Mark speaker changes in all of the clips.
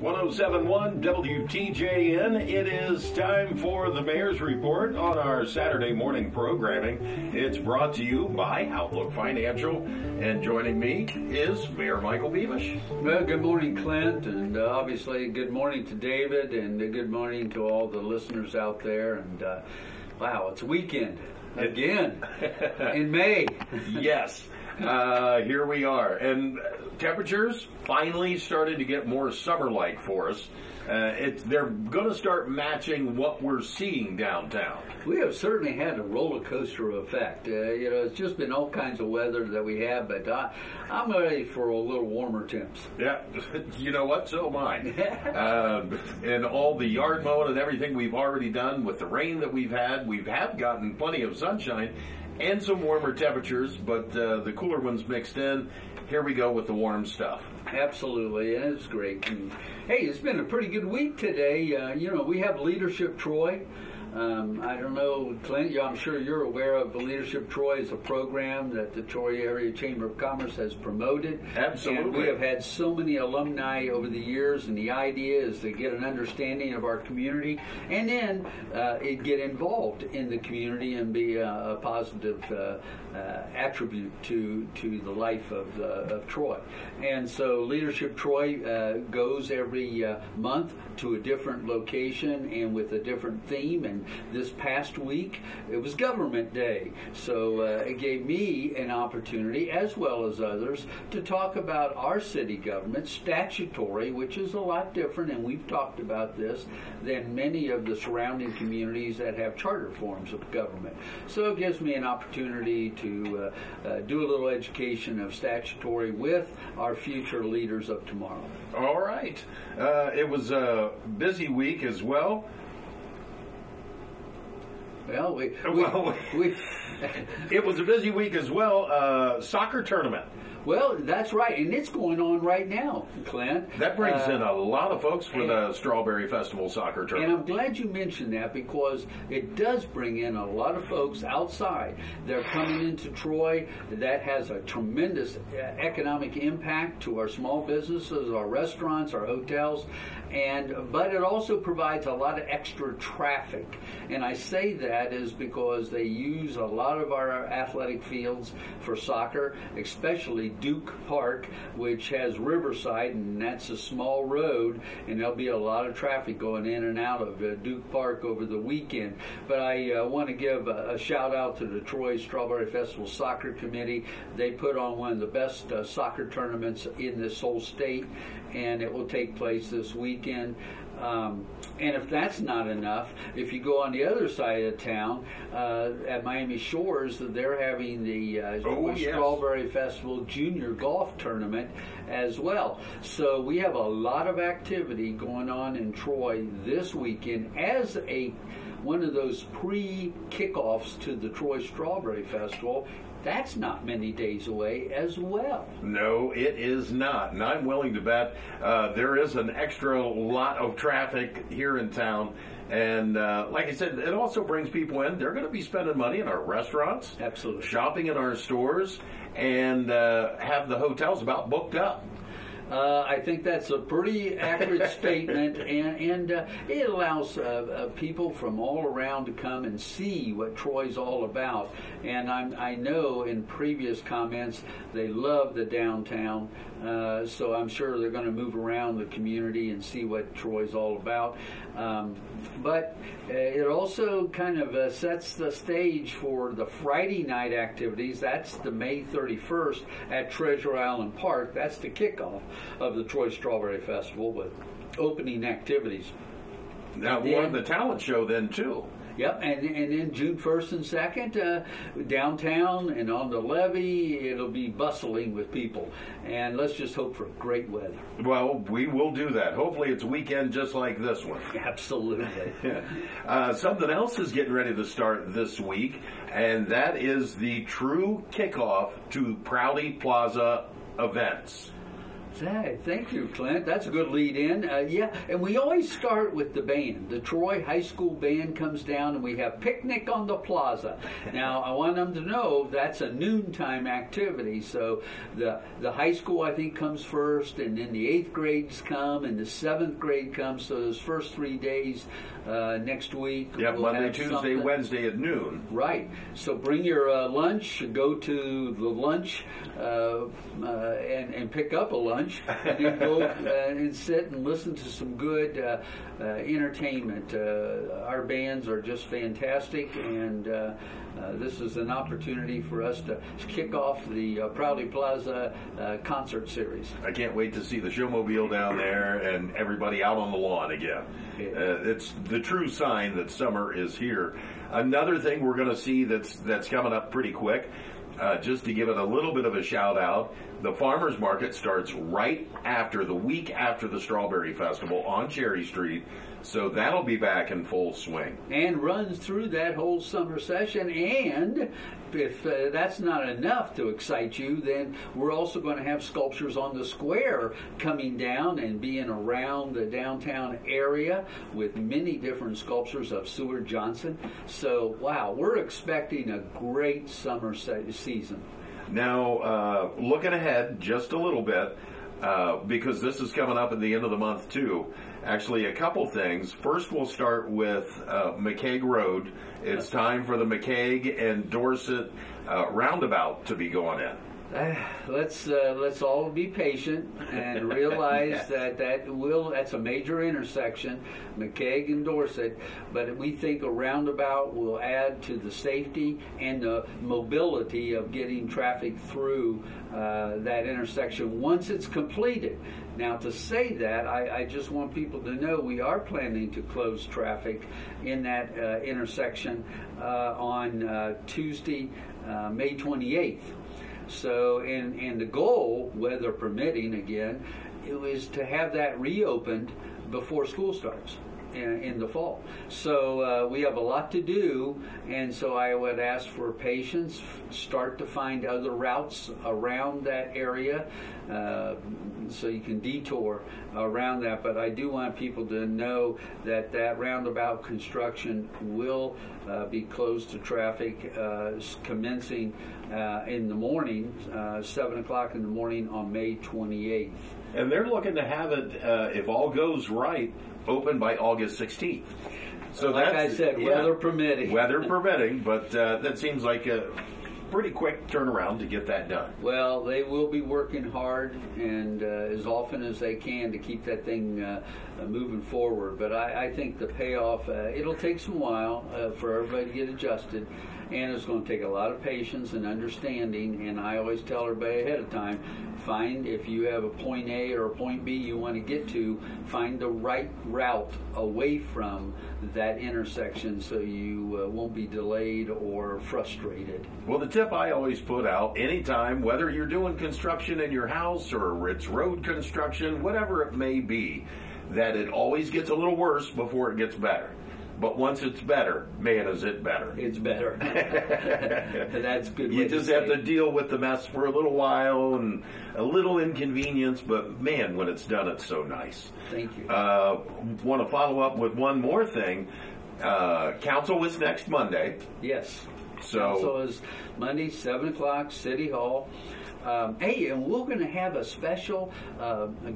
Speaker 1: 1071 WTJN. It is time for the Mayor's Report on our Saturday morning programming. It's brought to you by Outlook Financial. And joining me is Mayor Michael Beamish.
Speaker 2: Well, good morning, Clint, and obviously good morning to David, and good morning to all the listeners out there. And wow, it's weekend again in May.
Speaker 1: Yes. Here we are. And temperatures finally started to get more summer-like for us. They're going to start matching what we're seeing downtown.
Speaker 2: We have certainly had a roller coaster effect. It's just been all kinds of weather that we have, but I'm ready for a little warmer temps.
Speaker 1: Yeah, you know what? So am I. And all the yard mowing and everything we've already done with the rain that we have gotten plenty of sunshine and some warmer temperatures, but the cooler ones mixed in. Here we go with the warm stuff.
Speaker 2: Absolutely, and it's great. And, hey, it's been a pretty good week today. We have Leadership Troy. I don't know, Clint, I'm sure you're aware of Leadership Troy is a program that the Troy Area Chamber of Commerce has promoted.
Speaker 1: Absolutely.
Speaker 2: And we have had so many alumni over the years, and the idea is to get an understanding of our community and then get involved in the community and be a positive attribute to the life of Troy. And so Leadership Troy goes every month to a different location and with a different theme. And this past week, it was Government Day. So it gave me an opportunity, as well as others, to talk about our city government, statutory, which is a lot different, and we've talked about this, than many of the surrounding communities that have charter forms of government. So it gives me an opportunity to do a little education of statutory with our future leaders of tomorrow.
Speaker 1: All right. It was a busy week as well.
Speaker 2: Well,
Speaker 1: it was a busy week as well. Soccer tournament.
Speaker 2: Well, that's right, and it's going on right now, Clint.
Speaker 1: That brings in a lot of folks for the Strawberry Festival soccer tournament.
Speaker 2: And I'm glad you mentioned that because it does bring in a lot of folks outside. They're coming into Troy. That has a tremendous economic impact to our small businesses, our restaurants, our hotels, but it also provides a lot of extra traffic. And I say that is because they use a lot of our athletic fields for soccer, especially Duke Park, which has Riverside, and that's a small road, and there'll be a lot of traffic going in and out of Duke Park over the weekend. But I want to give a shout out to the Troy Strawberry Festival Soccer Committee. They put on one of the best soccer tournaments in this whole state, and it will take place this weekend. And if that's not enough, if you go on the other side of town, at Miami Shores, they're having the Strawberry Festival Junior Golf Tournament as well. So we have a lot of activity going on in Troy this weekend as one of those pre-kickoffs to the Troy Strawberry Festival. That's not many days away as well. No,
Speaker 1: it is not. And I'm willing to bet there is an extra lot of traffic here in town. And like I said, it also brings people in. They're going to be spending money in our restaurants.
Speaker 2: Absolutely.
Speaker 1: Shopping in our stores, and have the hotels about booked up.
Speaker 2: I think that's a pretty accurate statement, and it allows people from all around to come and see what Troy's all about. And I know in previous comments they love the downtown, so I'm sure they're going to move around the community and see what Troy's all about. But it also kind of sets the stage for the Friday night activities. That's the May 31st at Treasure Island Park. That's the kickoff of the Troy Strawberry Festival with opening activities.
Speaker 1: Now we'll have the talent show then too.
Speaker 2: Yep, and then June 1st and 2nd, downtown and on the levee, it'll be bustling with people. And let's just hope for great weather.
Speaker 1: Well, we will do that. Hopefully it's a weekend just like this one.
Speaker 2: Absolutely.
Speaker 1: Something else is getting ready to start this week, and that is the true kickoff to Prouty Plaza events.
Speaker 2: Hey, thank you, Clint. That's a good lead in. Yeah, and we always start with the band. The Troy High School band comes down and we have picnic on the plaza. Now, I want them to know that's a noontime activity. So the high school, I think, comes first, and then the 8th grades come, and the 7th grade comes. So those first 3 days next week.
Speaker 1: Yeah,
Speaker 2: we'll
Speaker 1: Monday,
Speaker 2: have
Speaker 1: Tuesday,
Speaker 2: something.
Speaker 1: Wednesday at noon.
Speaker 2: Right. So bring your lunch, go to the lunch and pick up a lunch, and then go and sit and listen to some good entertainment. Our bands are just fantastic, and this is an opportunity for us to kick off the Proudly Plaza concert series.
Speaker 1: I can't wait to see the showmobile down there and everybody out on the lawn again. It's the true sign that summer is here. Another thing we're going to see that's coming up pretty quick, just to give it a little bit of a shout out, the farmers market starts right after, the week after the Strawberry Festival on Cherry Street. So that'll be back in full swing.
Speaker 2: And runs through that whole summer session. And if that's not enough to excite you, then we're also going to have sculptures on the square coming down and being around the downtown area with many different sculptures of Seward Johnson. So, wow, we're expecting a great summer season.
Speaker 1: Now, looking ahead just a little bit, because this is coming up at the end of the month too. Actually, a couple things. First, we'll start with McCaig Road. It's time for the McCaig and Dorset roundabout to be going in.
Speaker 2: Let's all be patient and realize that's a major intersection, McCaig and Dorset, but we think a roundabout will add to the safety and the mobility of getting traffic through that intersection once it's completed. Now, to say that, I just want people to know we are planning to close traffic in that intersection on Tuesday, May 28th. So, and the goal, weather permitting again, it was to have that reopened before school starts in the fall. So we have a lot to do, and so I would ask for patience, start to find other routes around that area so you can detour around that. But I do want people to know that that roundabout construction will be closed to traffic commencing in the morning, 7 o'clock in the morning on May 28th.
Speaker 1: And they're looking to have it, if all goes right, open by August 16th. So
Speaker 2: like I said, weather permitting.
Speaker 1: Weather permitting, but that seems like a pretty quick turnaround to get that done.
Speaker 2: Well, they will be working hard and as often as they can to keep that thing moving forward. But I think the payoff, it'll take some while for everybody to get adjusted. And it's going to take a lot of patience and understanding, and I always tell everybody ahead of time, find, if you have a point A or a point B you want to get to, find the right route away from that intersection so you won't be delayed or frustrated.
Speaker 1: Well, the tip I always put out, anytime, whether you're doing construction in your house or it's road construction, whatever it may be, that it always gets a little worse before it gets better. But once it's better, man, is it better.
Speaker 2: It's better. That's good.
Speaker 1: You just have to deal with the mess for a little while and a little inconvenience, but man, when it's done, it's so nice.
Speaker 2: Thank you.
Speaker 1: Want to follow up with one more thing. Council is next Monday.
Speaker 2: Yes.
Speaker 1: So
Speaker 2: Council is Monday, 7 o'clock, City Hall. Hey, and we're going to have a special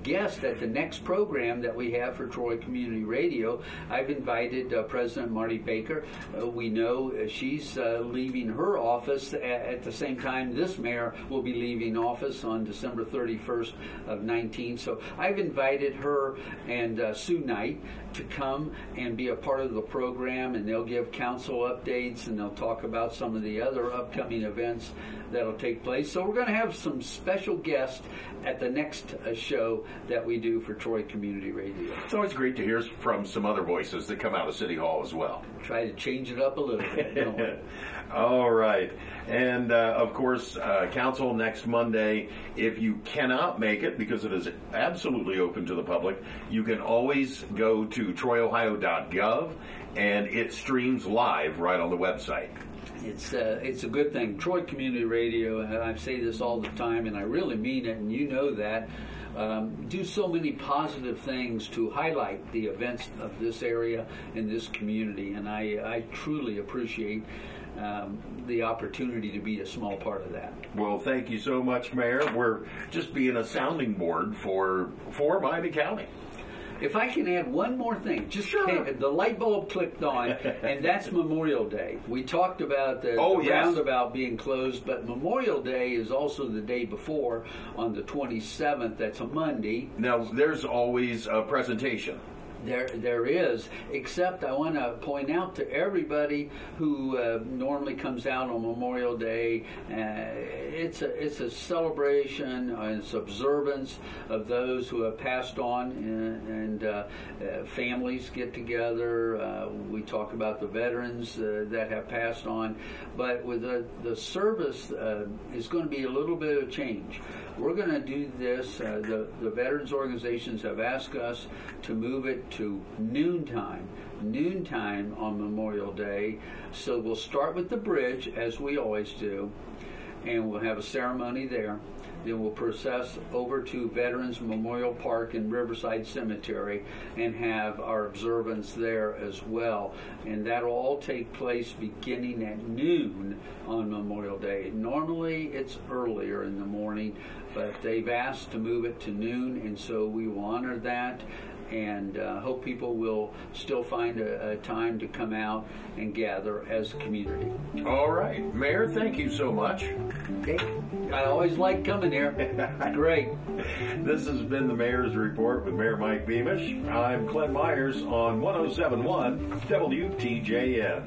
Speaker 2: guest at the next program that we have for Troy Community Radio. I've invited President Marty Baker. We know she's leaving her office at the same time this mayor will be leaving office on December 31st of 19. So I've invited her and Sue Knight to come and be a part of the program, and they'll give council updates and they'll talk about some of the other upcoming events that'll take place. So we're going to have some special guests at the next show that we do for Troy Community Radio.
Speaker 1: It's always great to hear from some other voices that come out of City Hall as well.
Speaker 2: Try to change it up a little bit, don't we?
Speaker 1: All right. And, of course, council next Monday. If you cannot make it, because it is absolutely open to the public, you can always go to troyohio.gov, and it streams live right on the website.
Speaker 2: It's a good thing. Troy Community Radio, and I say this all the time, and I really mean it, and you know that. do so many positive things to highlight the events of this area and this community, and I truly appreciate the opportunity to be a small part of that.
Speaker 1: Well, thank you so much, Mayor. We're just being a sounding board for Miami County.
Speaker 2: If I can add one more thing, just
Speaker 1: Sure.
Speaker 2: the light bulb clicked on, and that's Memorial Day. We talked about the
Speaker 1: Yes.
Speaker 2: roundabout being closed, but Memorial Day is also the day before, on the 27th. That's a Monday.
Speaker 1: Now, there's always a presentation.
Speaker 2: There is, except I want to point out to everybody who normally comes out on Memorial Day, it's a celebration, it's observance of those who have passed on, and families get together. We talk about the veterans that have passed on, but with the service is going to be a little bit of change. We're going to do this. The veterans organizations have asked us to move it to noontime on Memorial Day. So we'll start with the bridge, as we always do, and we'll have a ceremony there. Then we'll process over to Veterans Memorial Park in Riverside Cemetery and have our observance there as well. And that'll all take place beginning at noon on Memorial Day. Normally it's earlier in the morning, but they've asked to move it to noon, and so we will honor that. And hope people will still find a time to come out and gather as a community.
Speaker 1: All right. Mayor, thank you so much.
Speaker 2: Okay. I always like coming here. Great.
Speaker 1: This has been the Mayor's Report with Mayor Mike Beamish. I'm Clem Myers on 107.1 WTJN.